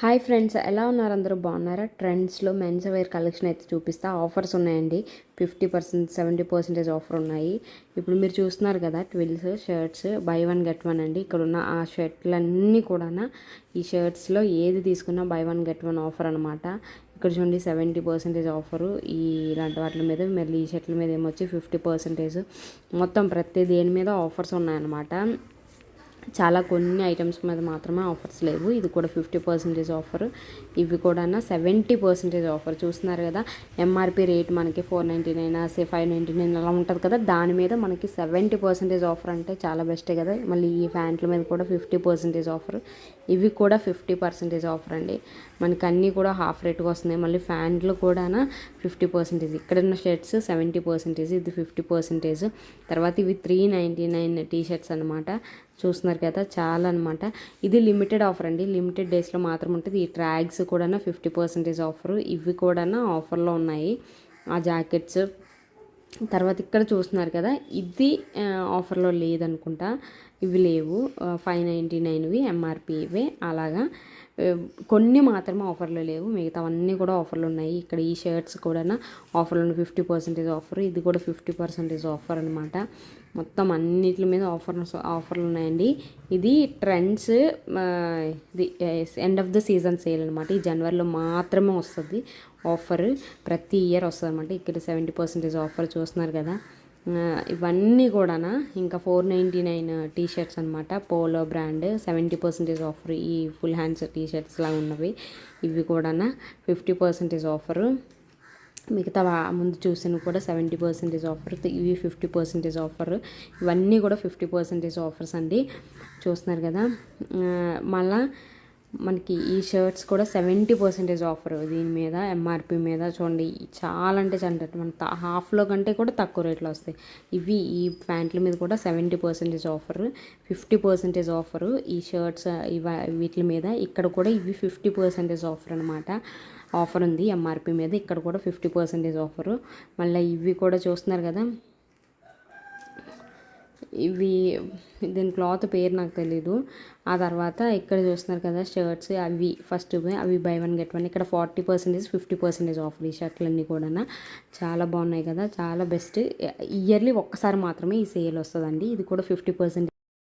Hi friends, ఎలా ఉన్నారు? అందరూ బాగున్నారా? ట్రెండ్స్లో మెన్స్ వేర్ కలెక్షన్ అయితే చూపిస్తా. ఆఫర్స్ ఉన్నాయండి. 50%, 70% ఆఫర్ ఉన్నాయి. ఇప్పుడు మీరు చూస్తున్నారు కదా, twills shirts by one get one అండి. ఇక్కడ ఉన్న ఆ షర్ట్లన్నీ కూడా ఈ షర్ట్స్లో ఏది తీసుకున్నా by one get one offer అనమాట. ఇక్కడ చూడండి 70% ఆఫరు ఇలాంటి వాటి మీద. మళ్ళీ ఈ షర్ట్ల మీద ఏమొచ్చి 50%. మొత్తం ప్రతి దేని మీద ఆఫర్స్ ఉన్నాయన్నమాట. చాలా కొన్ని ఐటమ్స్ మీద మాత్రమే ఆఫర్స్ లేవు. ఇది కూడా 50% ఆఫర్. ఇవి కూడా 70% ఆఫర్. చూస్తున్నారు కదా, ఎంఆర్పి రేట్ మనకి 499, 599 అలా ఉంటుంది కదా, దాని మీద మనకి 70% ఆఫర్ అంటే చాలా బెస్టే కదా. మళ్ళీ ఈ ప్యాంట్ల మీద కూడా 50% ఆఫర్. ఇవి కూడా 50% ఆఫర్ అండి. మనకి అన్నీ కూడా హాఫ్ రేట్గా వస్తున్నాయి. మళ్ళీ ప్యాంట్లు కూడా 50%. ఇక్కడ ఉన్న షర్ట్స్ 70%, ఇది 50%. తర్వాత ఇవి 399 టీ షర్ట్స్ అనమాట. చూస్తున్నారు కదా, చాలా అనమాట. ఇది లిమిటెడ్ ఆఫర్ అండి. లిమిటెడ్ డేస్లో మాత్రం ఉంటుంది. ఈ ట్రాగ్స్ కూడా 50% ఆఫర్. ఇవి కూడా ఆఫర్లో ఉన్నాయి, ఆ జాకెట్స్. తర్వాత ఇక్కడ చూస్తున్నారు కదా, ఇది ఆఫర్లో లేదనుకుంటా. ఇవి లేవు, 599వి ఎంఆర్పి ఇవే. అలాగా కొన్ని మాత్రమే ఆఫర్లో లేవు, మిగతావన్నీ కూడా ఆఫర్లు ఉన్నాయి. ఇక్కడ ఈ షర్ట్స్ కూడా ఆఫర్లో 50% ఆఫర్. ఇది కూడా 50% ఆఫర్ అనమాట. మొత్తం అన్నిటి మీద ఆఫర్లు ఉన్నాయండి. ఇది ట్రెండ్స్, ఇది end of the season sale అనమాట. ఈ జనవరిలో మాత్రమే వస్తుంది ఆఫర్. ప్రతి ఇయర్ వస్తుంది అనమాట. ఇక్కడ 70% ఆఫర్ చూస్తున్నారు కదా. ఇవన్నీ కూడా ఇంకా 499 టీ షర్ట్స్ అనమాట. Polo brand 70% offer. ఈ ఫుల్ హ్యాండ్స్ టీ షర్ట్స్ లాగా ఉన్నవి. ఇవి కూడా 50% ఆఫరు. మిగతా ముందు చూసినవి కూడా 70% ఆఫర్. ఇవి 50% ఆఫర్. ఇవన్నీ కూడా 50% ఆఫర్స్ అండి. చూస్తున్నారు కదా. మళ్ళా మనకి ఈ షర్ట్స్ కూడా 70% ఆఫర్. దీని మీద ఎంఆర్పి మీద చూడండి, చాలా అంటే చాలా మన హాఫ్లో కంటే కూడా తక్కువ రేట్లో వస్తాయి. ఇవి ఈ ప్యాంట్ల మీద కూడా 70% ఆఫర్, 50% ఆఫరు. ఈ షర్ట్స్ వీటి మీద ఇక్కడ కూడా ఇవి 50% ఆఫర్ అనమాట. ఆఫర్ ఉంది ఎంఆర్పి మీద. ఇక్కడ కూడా 50% ఆఫరు. మళ్ళీ ఇవి కూడా చూస్తున్నారు కదా, ఇవి దీని క్లాత్ పేరు నాకు తెలీదు. ఆ తర్వాత ఇక్కడ చూస్తున్నారు కదా షర్ట్స్, అవి ఫస్ట్ అవి బై వన్ గెట్ వన్. ఇక్కడ 40%, 50% ఆఫర్. ఈ షర్ట్లన్నీ కూడా చాలా బాగున్నాయి కదా, చాలా బెస్ట్. ఇయర్లీ ఒక్కసారి మాత్రమే ఈ సేల్ వస్తుందండి. ఇది కూడా 50%